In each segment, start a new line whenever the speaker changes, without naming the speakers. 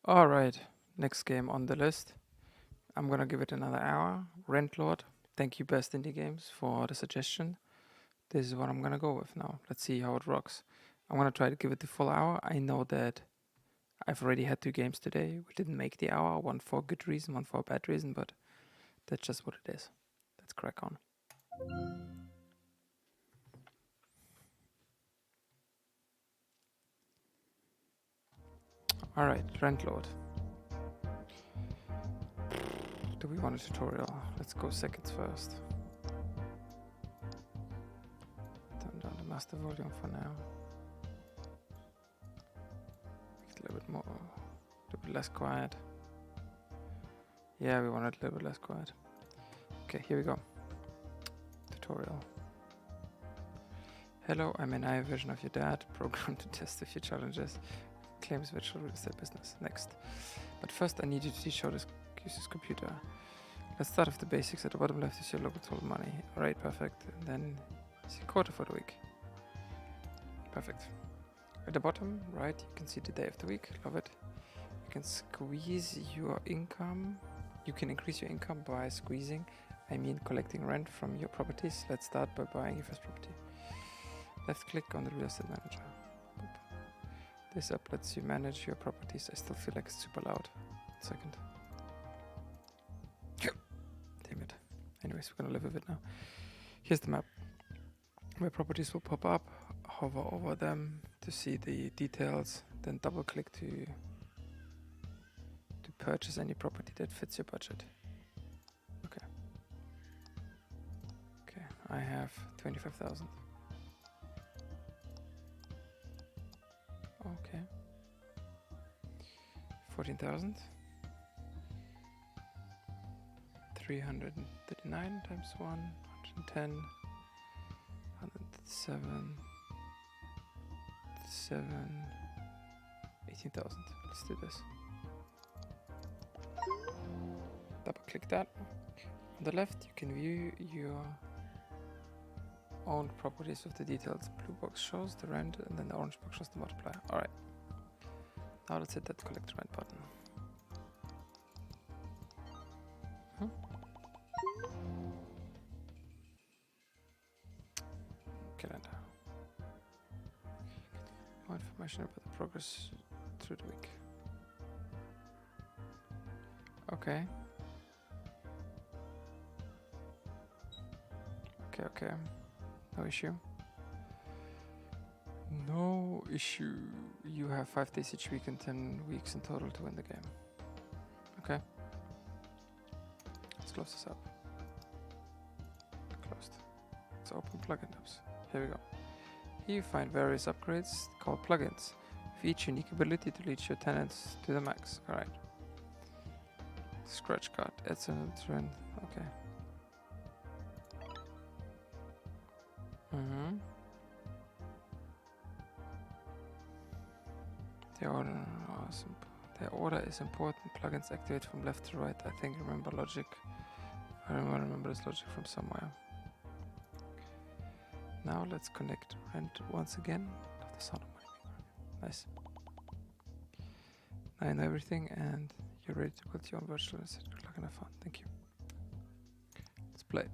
Alright, next game on the list. I'm gonna give it another hour. Rentlord. Thank you, Best Indie Games, for the suggestion. This is what I'm gonna go with now. Let's see how it rocks. I'm gonna try to give it the full hour. I know that I've already had 2 games today. We didn't make the hour, one for a good reason, one for a bad reason, but that's just what it is. Let's crack on. Alright, Rentlord. Do we want a tutorial? Let's go seconds first. Turn down the master volume for now. Make it a little bit more, a little bit less quiet. Yeah, we want it a little bit less quiet. Okay, here we go. Tutorial. Hello, I'm an AI version of your dad, programmed to test a few challenges. Claims virtual real estate business. Next. But first I need you to teach how to use this computer. Let's start with the basics. At the bottom left is your local total money. Alright, perfect. And then is your quota for the week. Perfect. At the bottom right you can see the day of the week. Love it. You can squeeze your income. You can increase your income by squeezing. I mean collecting rent from your properties. Let's start by buying your first property. Left click on the real estate manager. Boop. This app lets you manage your properties. I still feel like it's super loud. 1 second. Damn it. Anyways, we're gonna live with it now. Here's the map. Where properties will pop up. Hover over them to see the details. Then double click to purchase any property that fits your budget. Okay. Okay, I have 25,000. Okay. 14,000. 339 times 1, 110, 107, 18,000. Let's do this. Double click that. On the left, you can view your own properties with the details. Blue box shows the rent, and then the orange box shows the multiplier. Alright. Now let's hit that collect rent button. Calendar. More information about the progress through the week. Okay. Okay. No issue. No issue. You have 5 days each week and 10 weeks in total to win the game. Okay. Let's close this up. Closed. Let's open plugin tabs. Here we go. Here you find various upgrades called plugins, with each unique ability to lead your tenants to the max. Alright. Scratch card. Adds a trend. Okay. The order is important. Plugins activate from left to right. I think remember logic. I remember this logic from somewhere. Now let's connect rent once again. Love the sound of my finger. Nice. Now I know everything and you're ready to build your own virtual asset. Good luck and have fun. Thank you. Let's play.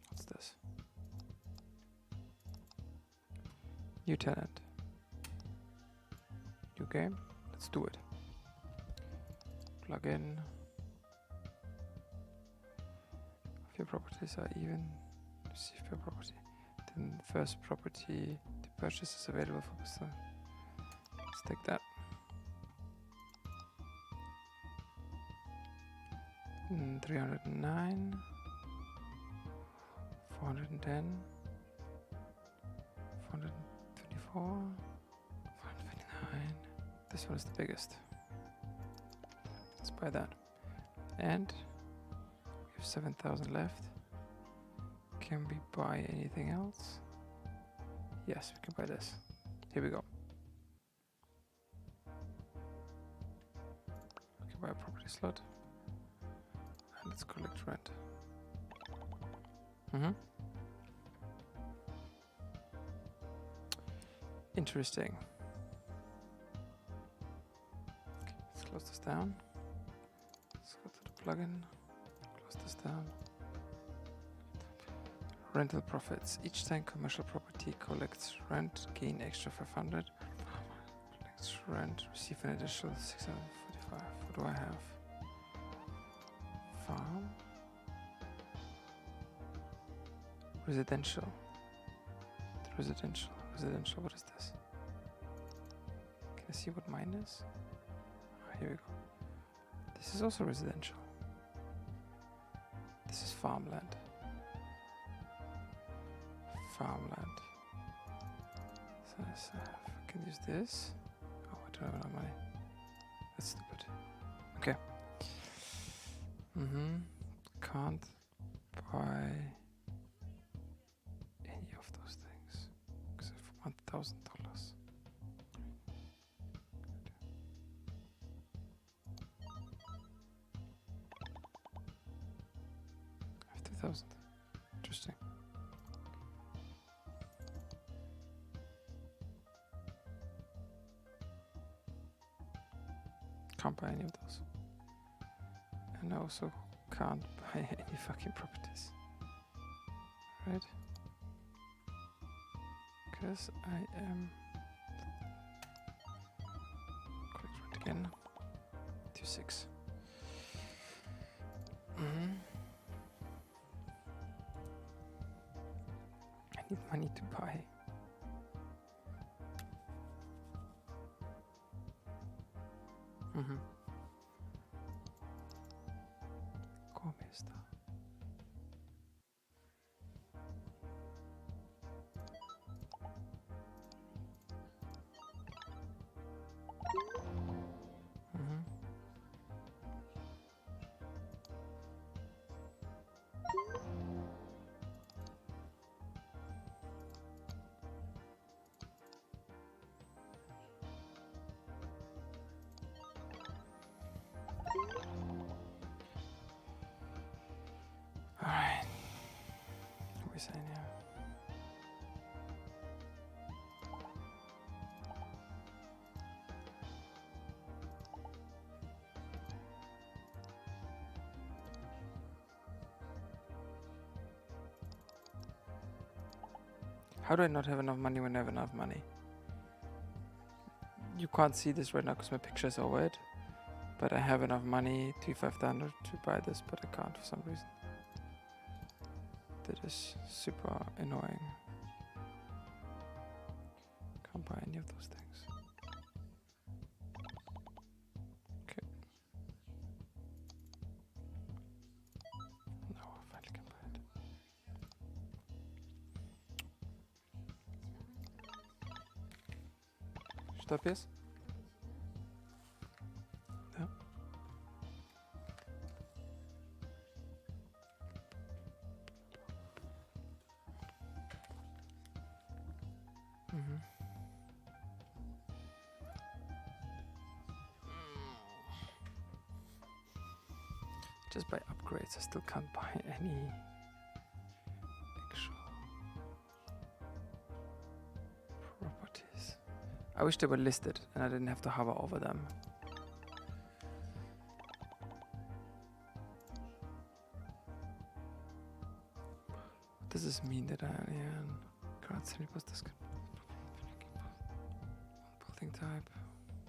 What's this? New tenant. New game. Let's do it. Plug in. If your properties are even, receive per property. Then the first property to purchase is available for business. Let's take that. 309, 410, 424, 429. This one is the biggest. Let's buy that. And we have 7,000 left. Can we buy anything else? Yes, we can buy this. Here we go. We can buy a property slot. And let's collect rent. Interesting. close this down. Let's go to the plugin. Close this down. Rental profits. Each time commercial property collects rent, gain extra 500. Collects rent, receive an additional 645. What do I have? Farm. Residential. Residential. Residential. What is this? Can I see what mine is? Oh, here we go. This is also residential. This is farmland. Farmland. So I can use this. Oh, I don't have enough money. That's stupid. Okay. Can't buy any of those things except for $1,000. $50,000. Interesting. Can't buy any of those. And I also can't buy any fucking properties. Right? Because I am... Collect rent again. 2.6. I need money to buy. ¿Cómo está? Alright. What are we saying here? How do I not have enough money when I have enough money? You can't see this right now because my picture is over it. But I have enough money, 2,500 to buy this, but I can't for some reason. That is super annoying. Can't buy any of those things. Okay. No, I finally can buy it. Stop, yes? Ja. Just by upgrades, I still can't buy any actual properties. I wish they were listed and I didn't have to hover over them. What does this mean that I can't see any this building type?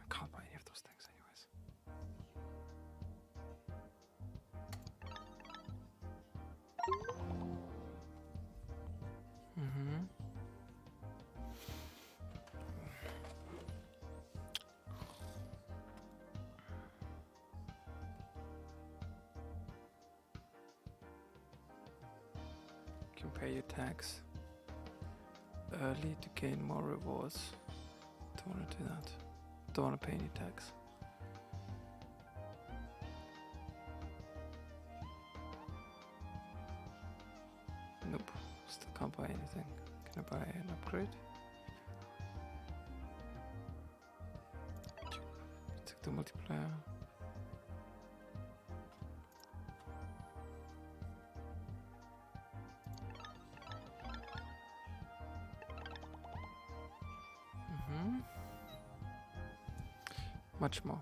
I can't buy any of those things anyways. Can pay your tax early to gain more rewards. Don't want to do that. Don't want to pay any tax. Nope. Still can't buy anything. Can I buy an upgrade? Check the multiplier. Much more.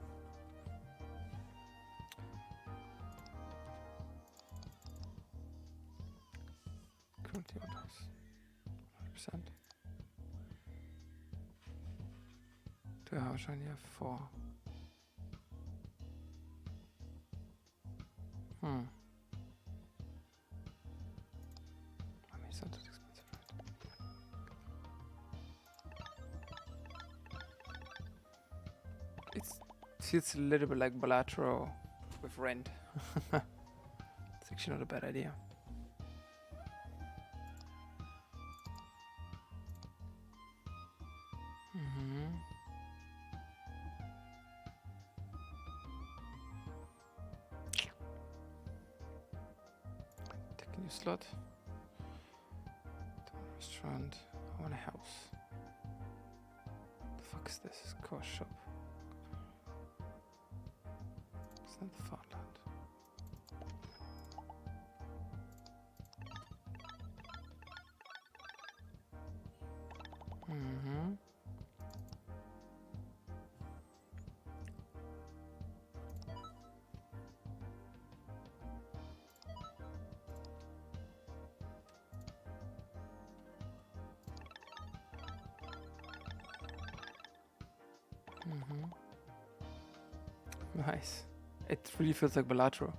Do I only have 4? I mean, it's not that expensive, right? It feels a little bit like Balatro with rent. It's actually not a bad idea. Take a new slot. Restaurant. I want a house. The fuck is this? It's a car shop. It's not the farmland. Nice. It really feels like Balatro.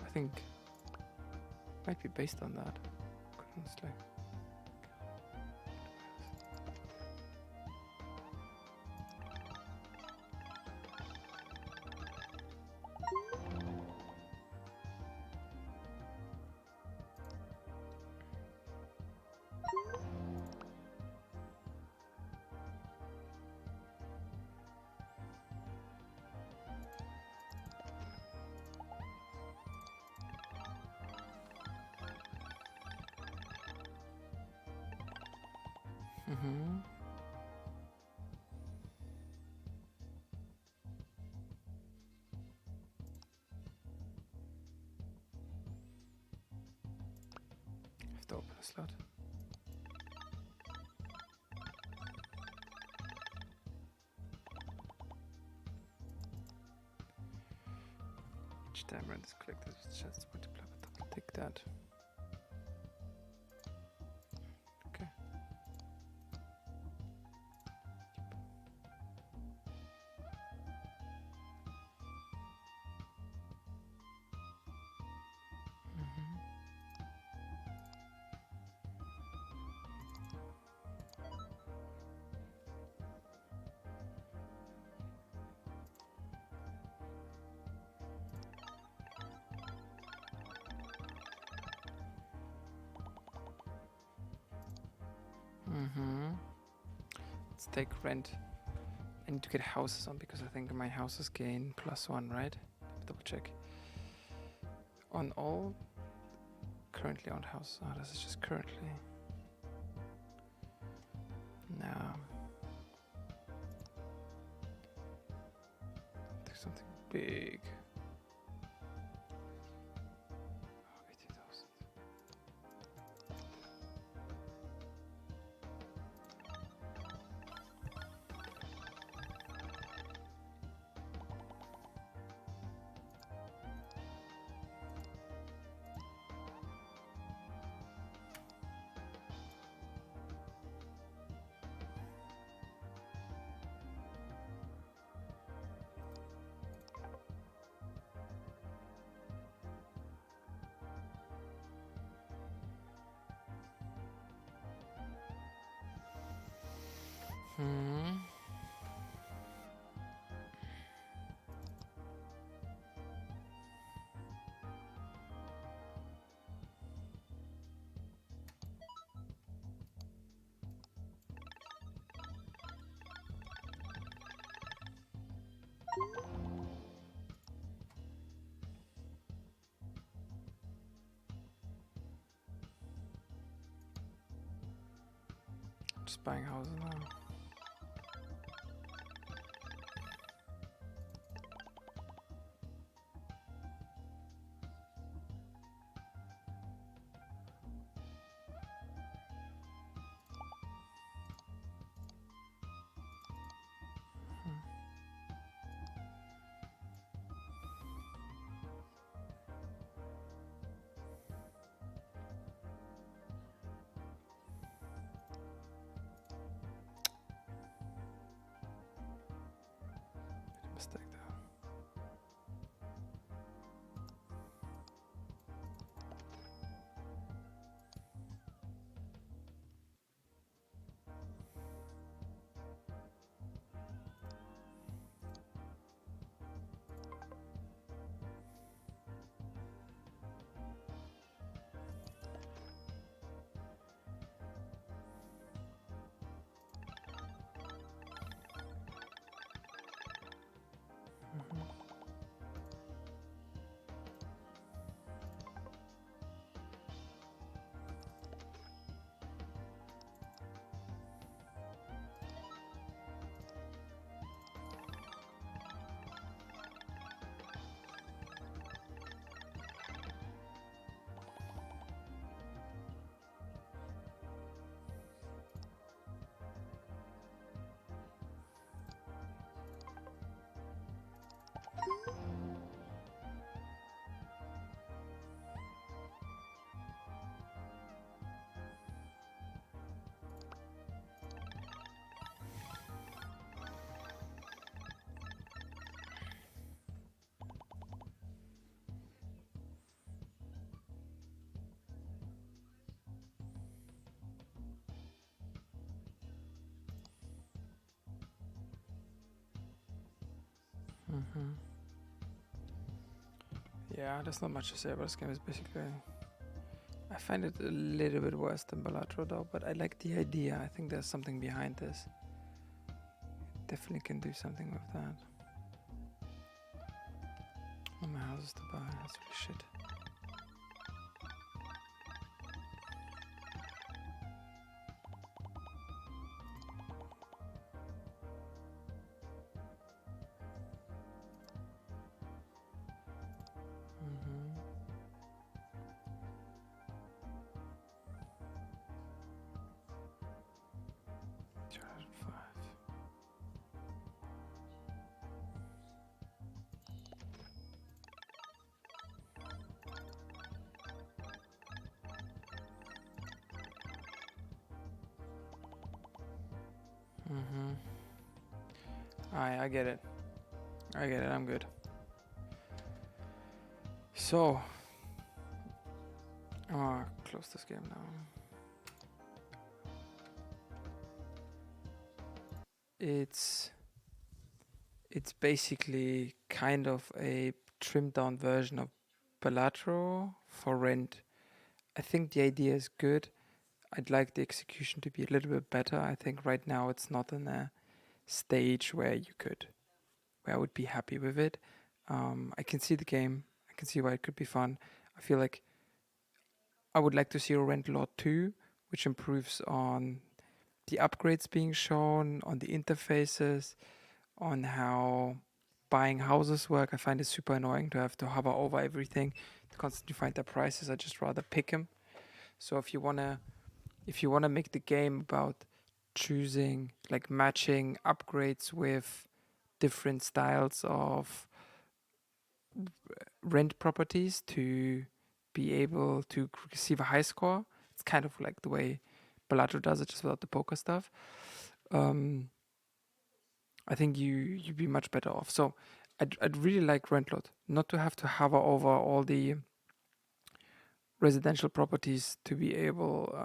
I think might be based on that. Honestly. Have to open a slot. Each time rent is collected, it's a chance to multiply by double. Take that. Okay. Let's take rent. I need to get houses on because I think my houses gain +1, right? Double check. On all currently owned houses. Oh, this is just currently. No. Take something big. Oh, 80,000. Just buying houses now. Yeah, there's not much to say about this game. It's basically, I find it a little bit worse than Balatro though, but I like the idea. I think there's something behind this. Definitely can do something with that. Oh, my houses to buy. That's really shit. I get it. I get it. I'm good. So, close this game now. It's basically kind of a trimmed down version of Balatro for rent. I think the idea is good. I'd like the execution to be a little bit better. I think right now it's not in a stage where I would be happy with it. I can see the game. I can see why it could be fun. I feel like I would like to see a Rentlord 2, which improves on the upgrades being shown, on the interfaces, on how buying houses work. I find it super annoying to have to hover over everything to constantly find their prices. I just rather pick them. So if you wanna make the game about choosing, like matching upgrades with different styles of rent properties to be able to receive a high score, it's kind of like the way Balatro does it, just without the poker stuff. I think you'd be much better off. So I'd really like Rentlord not to have to hover over all the residential properties to be able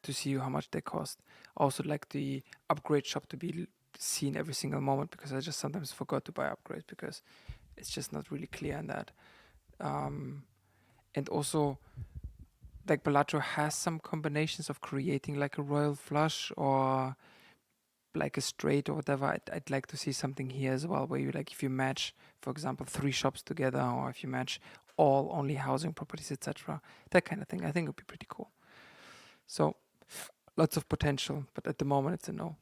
to see how much they cost. I also like the upgrade shop to be seen every single moment, because I just sometimes forgot to buy upgrades because it's just not really clear in that. And also, like Balatro has some combinations of creating like a royal flush or like a straight or whatever. I'd like to see something here as well, where you like, if you match, for example, 3 shops together, or if you match all only housing properties, etc., that kind of thing. I think would be pretty cool. So lots of potential, but at the moment it's a no.